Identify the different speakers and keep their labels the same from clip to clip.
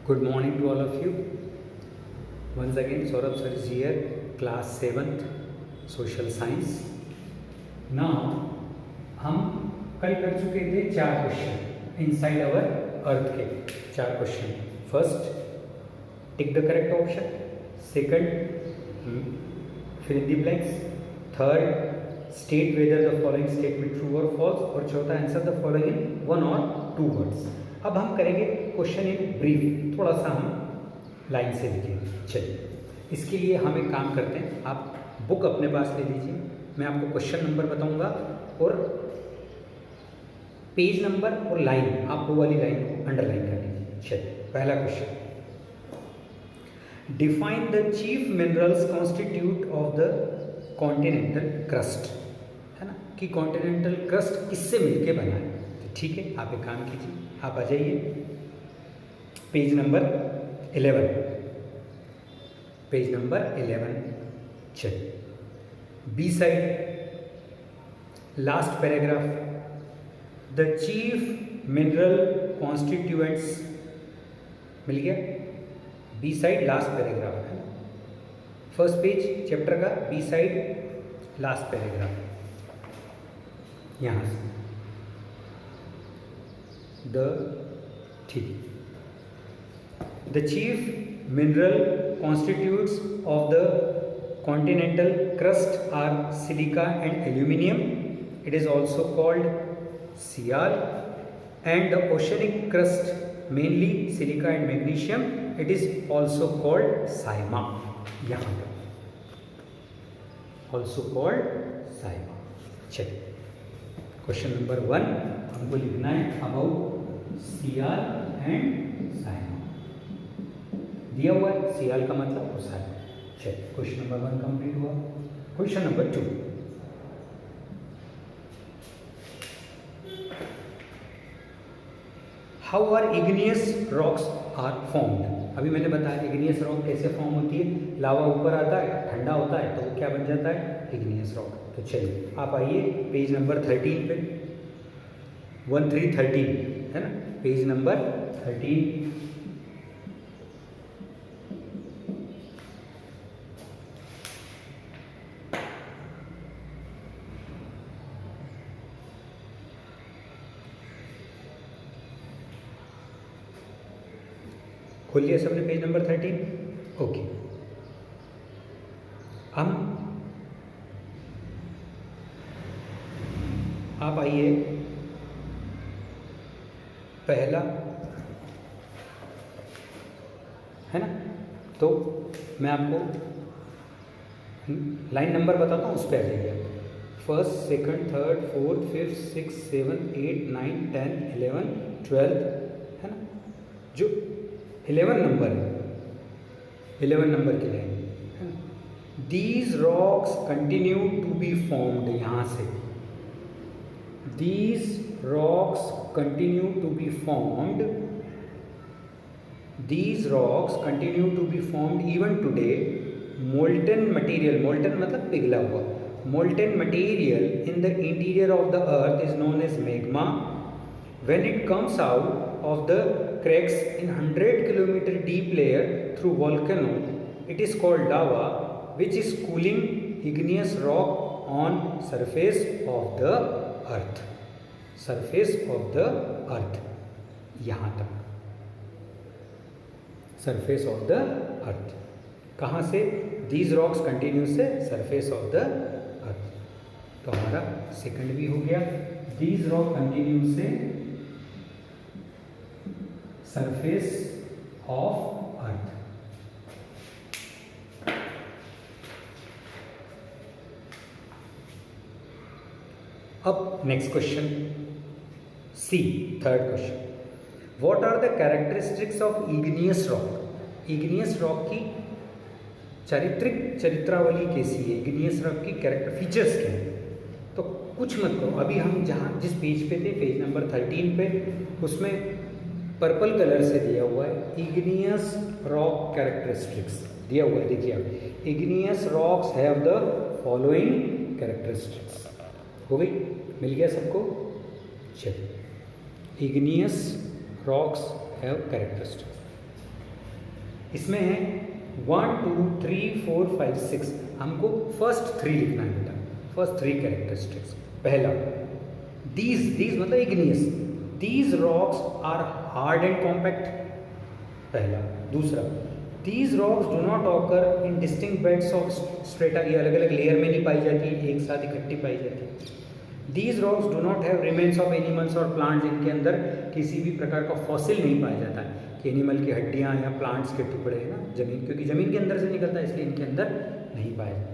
Speaker 1: Good morning to all of you. Once again, Saurabh sir is here, class 7th, social science. Now, हम कल कर चुके थे 4 question inside our earth के 4 question. First, tick the correct option. Second, fill in the blanks. Third, state whether the following statement true और false. और चौथा, answer the following in 1 और 2 वर्ड्स. अब हम करेंगे क्वेश्चन इन ब्रीफ, थोड़ा सा हम लाइन से लिखेंगे. चलिए, इसके लिए हम एक काम करते हैं. आप बुक अपने पास ले लीजिए. मैं आपको क्वेश्चन नंबर बताऊंगा और पेज नंबर और लाइन, आप वो वाली लाइन को अंडरलाइन कर लीजिए. चलिए, पहला question. Define the chief minerals constitute of the continental crust. है ना, कि कॉन्टिनेंटल क्रस्ट किससे मिलके बना है. ठीक है, आप एक काम कीजिए, आप आ जाइए पेज नंबर 11. Page number 11. चलिए, B side, last paragraph. The chief mineral constituents. मिल गया. बी साइड, लास्ट पैराग्राफ है. फर्स्ट पेज चैप्टर का बी साइड, लास्ट पैराग्राफ. यहाँ से The chief mineral constituents of the continental crust are silica and aluminium. It is also called Sial. And the oceanic crust, mainly silica and magnesium, it is also called Saima. यहाँ also called Saima. चलिए, question number 1 हमको लिखना है about Siyal and Saima. दिया हुआ है सियाल का मतलब और साइमा. चलिए, क्वेश्चन नंबर 1 कंप्लीट हुआ. Question number 2. How are igneous rocks are formed. अभी मैंने बताया इग्नियस रॉक कैसे फॉर्म होती है. लावा ऊपर आता है, ठंडा होता है, तो वो क्या बन जाता है, इग्नियस रॉक. तो चलिए, आप आइए पेज नंबर 13 पे. 1313 है ना, पेज नंबर 13. खोल लिया सबने पेज नंबर 13. ओके, हम आप आइए पहला है ना. तो मैं आपको लाइन नंबर बताता हूँ, उस पर आ जाइए. First, second, third, fourth, fifth, six, 7, 8, 9, 10, 11, 12 है ना. जो 11 नंबर है, 11 नंबर की लाइन है ना. These rocks continue to be formed. यहाँ से these rocks continue to be formed. These rocks continue to be formed even today. Molten material, molten मतलब पिघला हुआ, molten material in the interior of the earth is known as magma. When it comes out of the cracks in 100 kilometer deep layer through volcano, it is called lava, which is cooling igneous rock on surface of the earth. Surface of the earth, यहाँ तक surface of the earth. कहाँ से, these rocks continue से surface of the earth. तो हमारा second भी हो गया. दीज रॉक कंटिन्यू से सरफेस ऑफ अर्थ. अब next question, see, third question. What are the characteristics of igneous rock. Igneous rock की चरित्रावली कैसी है, इग्नियस रॉक की कैरेक्टर फीचर्स क्या है. तो कुछ मत करो, अभी हम जहाँ जिस पेज पे थे, पेज नंबर 13 पे, उसमें पर्पल कलर से दिया हुआ है इग्नियस रॉक कैरेक्टरिस्टिक्स दिया हुआ है. देखिए आप, igneous rocks have the following characteristics. हो गई, मिल गया सबको. चलिए, igneous rocks have characteristics. इसमें है 1 2 3 4 5 6, हमको फर्स्ट 3 लिखना है बेटा, फर्स्ट 3 कैरेक्टरिस्टिक्स। पहला, दीज मतलब igneous, these rocks are hard and compact, पहला। दूसरा, these rocks do not occur in distinct beds of strata, ये अलग अलग लेयर में नहीं पाई जाती, एक साथ इकट्ठी पाई जाती है। These rocks do not have remains of animals और प्लांट्स, इनके अंदर किसी भी प्रकार का फॉसिल नहीं पाया जाता है कि एनिमल की हड्डियाँ या प्लांट्स के टुकड़े हैं ना जमीन, क्योंकि ज़मीन के अंदर से निकलता है इसलिए इनके अंदर नहीं पाया जाता।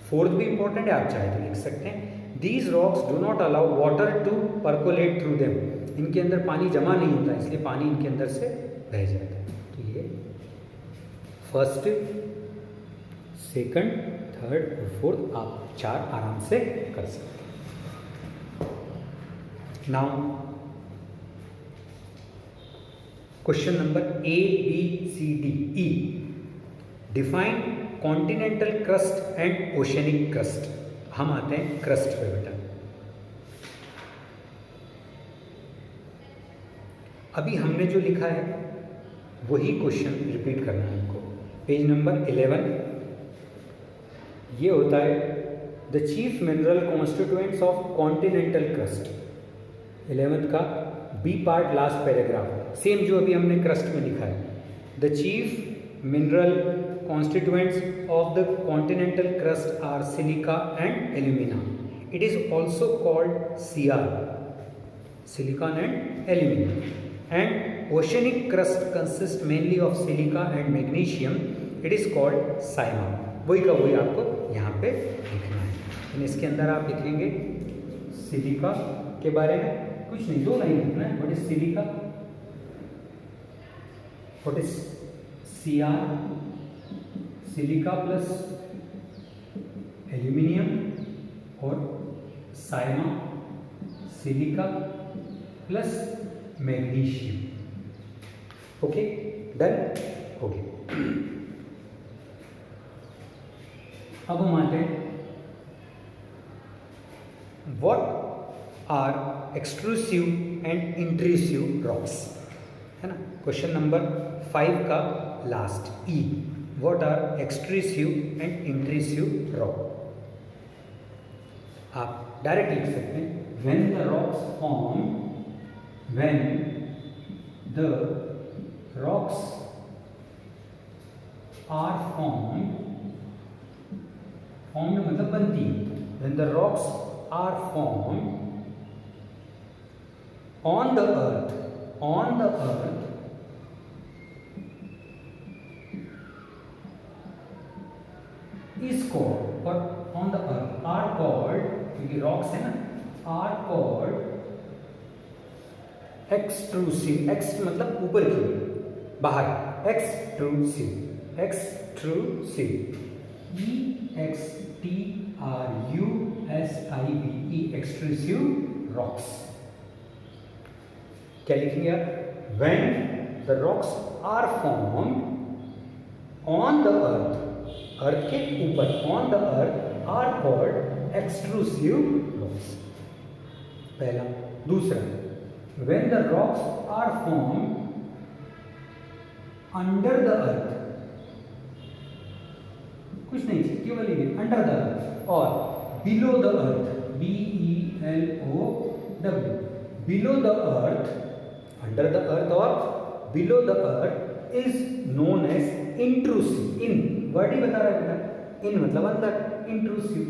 Speaker 1: फोर्थ भी इंपॉर्टेंट है, आप चाहे तो लिख सकते हैं, these rocks do not allow water to percolate through them, इनके अंदर पानी जमा नहीं होता इसलिए पानी इनके अंदर से बह जाता है। तो ये फर्स्ट, सेकंड, थर्ड और फोर्थ आप 4 आराम से कर सकते हैं। Now question number A, B, C, D, E, define continental crust and oceanic crust. हम आते हैं क्रस्ट पे बेटा। अभी हमने जो लिखा है वही क्वेश्चन रिपीट करना है हमको। पेज नंबर 11, ये होता है the chief mineral constituents of continental crust. 11th का B part, last paragraph, same जो अभी हमने क्रस्ट में लिखा है। The chief mineral constituents of the continental crust are silica and alumina. It is also called Cr, silicon and alumina. And oceanic crust consist mainly of silica and magnesium, it is called sima. वही का वही आपको यहाँ पे लिखना है। इसके अंदर आप लिखेंगे सिलिका के बारे में, कुछ नहीं, 2 लाइन लिखना है। What is silica, what is Cr, silica plus aluminium, और sima, silica plus magnesium. Okay, done हो गया। अब हम आते हैं what are extrusive and intrusive rocks, है ना। क्वेश्चन नंबर 5 का last E, what are extrusive and intrusive rock. आप डायरेक्ट लिख सकते हैं, when the rocks form, when the rocks are formed मतलब बनती है, when the rocks are formed on the earth is called, or on the earth are called, क्योंकि rocks है ना, are called extrusive, ex मतलब ऊपर की, बाहर, extrusive, extrusive rocks। क्या लिखेंगे आप, when the rocks are formed on the earth, अर्थ के ऊपर, on the earth are called extrusive rocks, पहला। दूसरा, when the rocks are formed under the earth, कुछ नहीं, केवल ये under the earth, और below the earth, BELOW, below the earth, under the earth or below the earth is known as intrusive। in word ही बता रहा है बेटा, in मतलब अंदर, intrusive,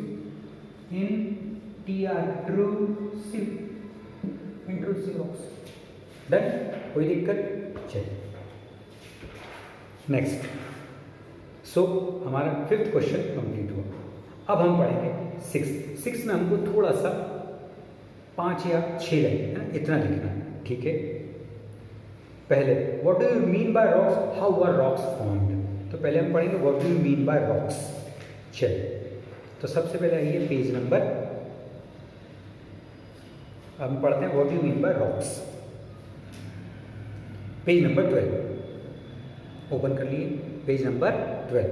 Speaker 1: intrusive rocks। डन, कोई दिक्कत, चलिए नेक्स्ट। सो हमारा 5th क्वेश्चन कंप्लीट हुआ। अब हम पढ़ेंगे 6 में हमको थोड़ा सा 5 या 6 लाइन है ना, इतना लिखना है, ठीक है। पहले what do you mean by rocks, how are rocks formed, तो पहले हम पढ़ेंगे what do you mean by rocks. चलिए, तो सबसे पहले आइए पेज नंबर, हम पढ़ते हैं what do you mean by rocks. Page number 12 open कर लिए, page number 12,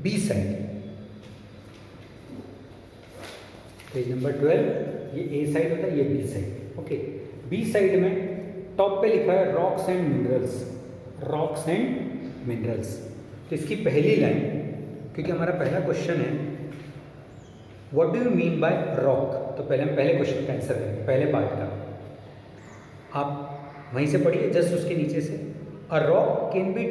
Speaker 1: B side, page number 12, ये ए साइड होता है, ये B side. Okay, B side में टॉप पे लिखा है rocks and minerals, rocks and minerals. तो इसकी पहली लाइन, क्योंकि हमारा पहला क्वेश्चन है what do you mean by rock, तो पहले हम पहले क्वेश्चन का आंसर करेंगे, पहले पार्ट का। आप वहीं से पढ़िए, जस्ट उसके नीचे से। A rock can be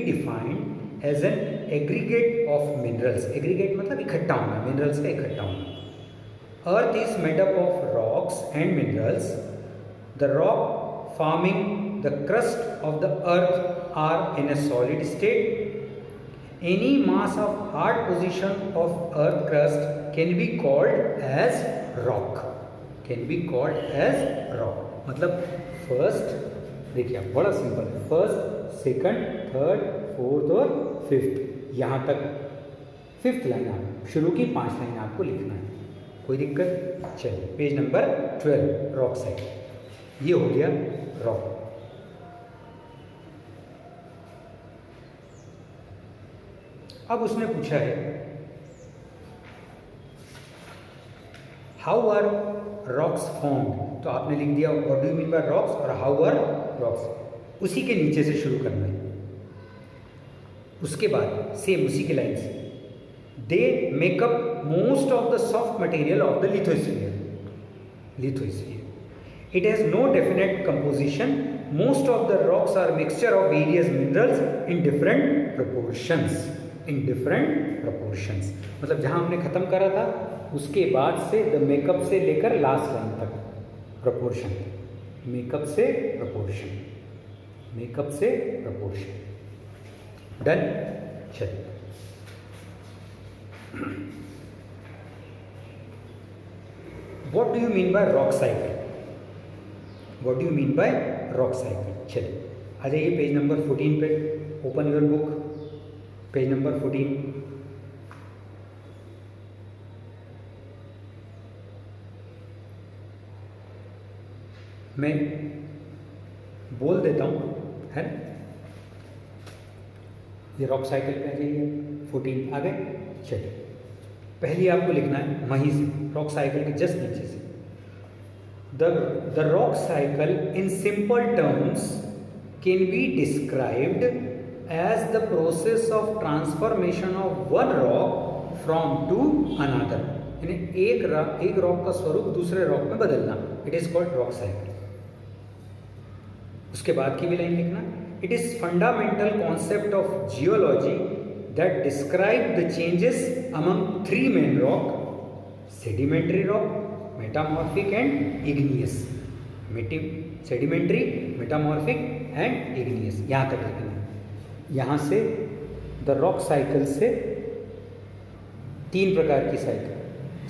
Speaker 1: defined as an aggregate of minerals. Aggregate मतलब इकट्ठा होना, मिनरल्स का इकट्ठा होना। Earth is made up of rocks and minerals. The rock forming the crust of the earth are in a solid state. Any mass of hard position of earth crust can be called as rock. मतलब first, देखिए आप, बड़ा simple है, first, second, third, fourth और fifth, यहाँ तक 5th line आप शुरू की 5 लाइन आपको लिखना है। कोई दिक्कत? चलिए पेज नंबर 12, रॉक साइकिल, ये हो गया रॉक। अब उसने पूछा है हाउ आर रॉक्स फॉर्म्ड, तो आपने लिख दिया what do you mean by rocks और हाउ आर रॉक्स। उसी के नीचे से शुरू करना है। उसके बाद सेम उसी की लाइन से, they make up most of the soft material of the lithosphere. It has no definite composition. Most of the rocks are mixture of various minerals in different proportions. मतलब जहाँ हमने ख़त्म करा था उसके बाद से द मेकअप से लेकर लास्ट लाइन तक प्रोपोर्शन, मेकअप से प्रोपोर्शन। डन। चलिए what do you mean by rock cycle? चलिए आ जाइए पेज नंबर 14 पे, open your book, page number 14। मैं बोल देता हूँ, है ना, ये रॉक साइकिल पे आ जाइए, 14 आ गए। चलिए पहले आपको लिखना है वहीं से, रॉक साइकिल के जस्ट नीचे से, The rock cycle in simple terms can be described as the process of transformation of one rock from to another. यानी एक रॉक का स्वरूप दूसरे रॉक में बदलना, it is called rock cycle. उसके बाद की भी लाइन लिखना, it is fundamental concept of geology that describe the changes among 3 main rock, sedimentary rock, metamorphic and igneous. Sedimentary, metamorphic and igneous, यहाँ तक लिखना है। यहाँ से द रॉक साइकिल से 3 प्रकार की cycle,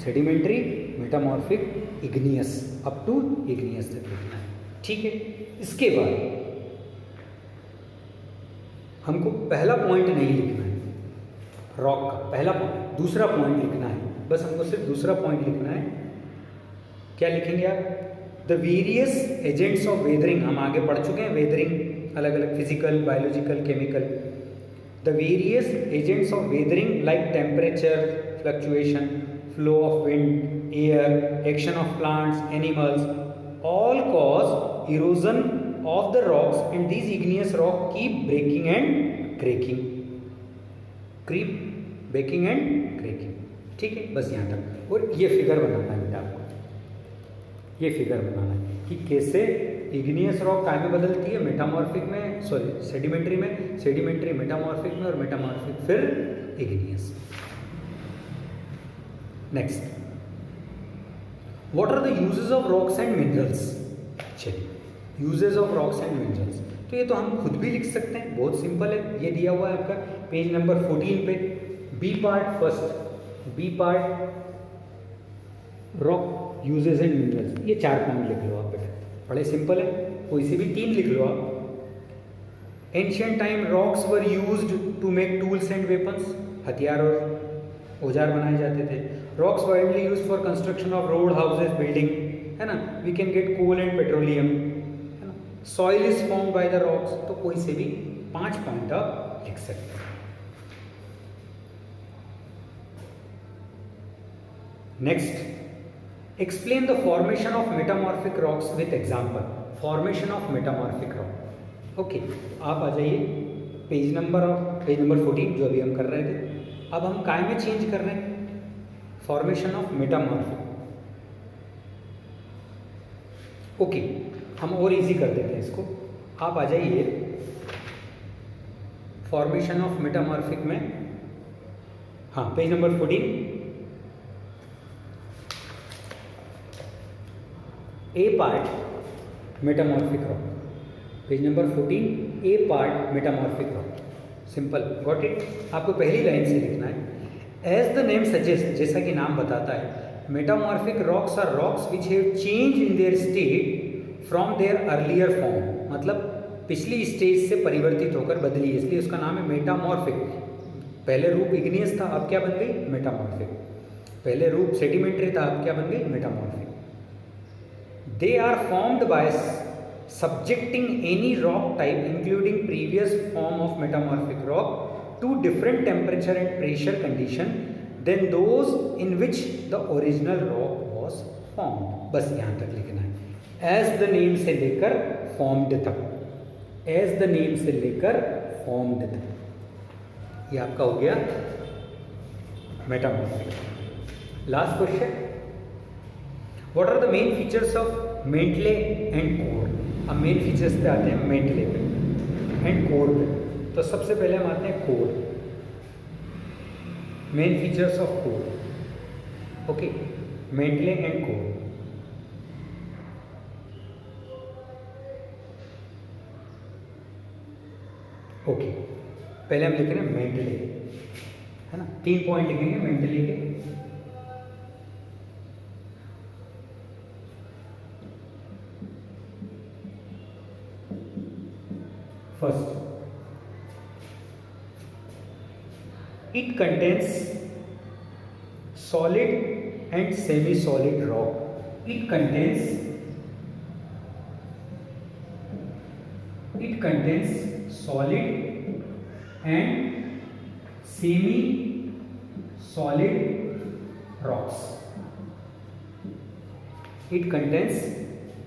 Speaker 1: sedimentary, metamorphic, igneous, up to igneous तक लिखना है। ठीक है, इसके बाद हमको पहला पॉइंट नहीं लिखना है रॉक का, पहला पॉइंट, दूसरा पॉइंट लिखना है, बस हमको सिर्फ दूसरा पॉइंट लिखना है। क्या लिखेंगे आप? The various agents of weathering, हम आगे पढ़ चुके हैं वेदरिंग, अलग अलग physical, biological, chemical. The various agents of weathering like temperature fluctuation, flow of wind, air, action of plants, animals, all cause erosion of the rocks and these igneous rock keep breaking and cracking. ठीक है, बस यहाँ तक। और ये figure बनाना है बेटा आपको, ये फिगर बनाना है कि कैसे इग्नियस रॉक काय में बदलती है, मेटामॉर्फिक में, सॉरी सेडिमेंट्री में, सेडिमेंट्री मेटामॉर्फिक में, और मेटामॉर्फिक फिर igneous. Next, what are the uses of rocks and minerals? चलिए, uses of rocks and minerals, तो ये तो हम खुद भी लिख सकते हैं, बहुत सिंपल है। ये दिया हुआ है आपका पेज नंबर 14 पे, B part first, B part rock uses and minerals, ये 4 पॉइंट लिख लो आप बेटा, बड़े सिंपल है, कोई से भी 3 लिख लो आप। Ancient time rocks were used to make tools and weapons, हथियार और औजार बनाए जाते थे। Rocks widely use for construction of road, houses, building, है ना। We can get coal and petroleum, है ना। Soil is formed by the rocks, तो कोई से भी 5 पॉइंट आप लिख सकते हैं। Next, explain the formation of metamorphic rocks with example. Formation of metamorphic rock, okay, आप आ जाइए पेज नंबर 14 जो अभी हम कर रहे थे। अब हम काय में चेंज कर रहे हैं, फॉर्मेशन ऑफ मेटामॉर्फिक। ओके, हम और इजी कर देते हैं इसको। आप आ जाइए फॉर्मेशन ऑफ मेटामॉर्फिक में, हाँ page number 14, A part metamorphic rock. Page number 14, A part metamorphic rock. Simple, got it. आपको पहली लाइन से लिखना है, एज द नेम सजेस्ट, जैसा कि नाम बताता है, metamorphic rocks are rocks which have change in their state from their earlier form. मतलब पिछली स्टेज से परिवर्तित होकर बदली, इसलिए उसका नाम है मेटामॉर्फिक। पहले रूप इग्नियस था, अब क्या बन गई, मेटामॉर्फिक। पहले रूप सेडिमेंट्री था, अब क्या बन गई, metamorphic. They are formed by subjecting any rock type including previous form of metamorphic rock to different temperature and pressure condition than those in which the original rock was formed। बस यहाँ तक लिखना है, as the name से लेकर formed तक, as the name से लेकर formed तक। ये आपका हो गया metamorphic। Last question, what are the main features of Mendeley and Core। अब मेन फीचर्स पे आते हैं, मेंटले पे एंड कोर पे। तो सबसे पहले हम आते हैं core, main features of core. Okay, Mantle and core. Okay, पहले हम लिख रहे हैं मेंटले, है ना। 3 पॉइंट लिखेंगे मेंटले के। First, it contains solid and semi-solid rock. It contains solid and semi-solid rocks. It contains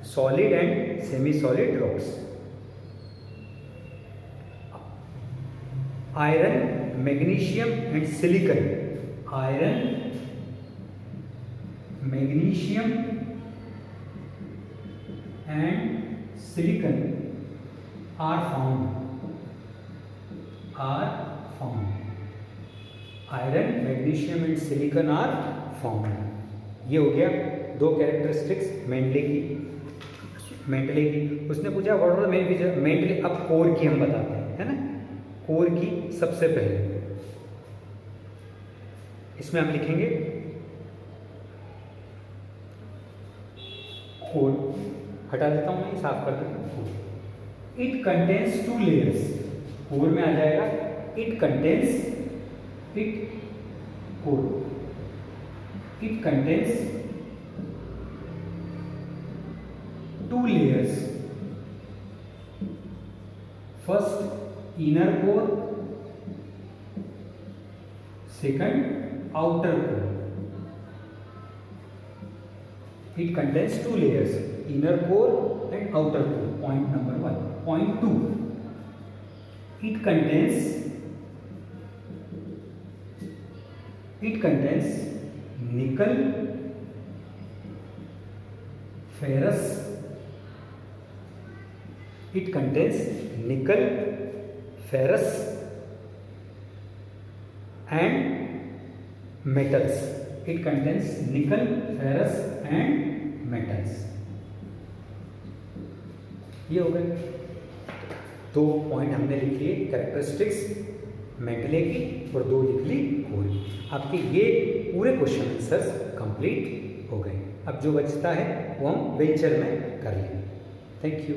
Speaker 1: solid and semi-solid rocks. Iron, magnesium and silicon. Iron, magnesium and silicon are found. Iron, magnesium and silicon are found। ये हो गया 2 characteristics Mantle की। उसने पूछा what are the main feature mantle. अब core की हम बताते हैं, है ना। कोर की सबसे पहले इसमें हम लिखेंगे कोर, हटा देता हूं मैं, साफ कर देता हूं। इट कंटेन्स 2 लेयर्स, कोर में आ जाएगा it contains 2 layers। First, inner core, second, outer core। It contains 2 layers, inner core and outer core। Point number 1. Point 2, it contains nickel, ferrous। It contains nickel, ferrous and metals। It contains nickel, ferrous and metals। ये हो गए 2 point हमने लिख लिए, characteristics Mantle की, और 2 लिख ली core की। आपके ये पूरे क्वेश्चन आंसर्स कंप्लीट हो गए। अब जो बचता है वो हम वेंचर में कर लेंगे। Thank you.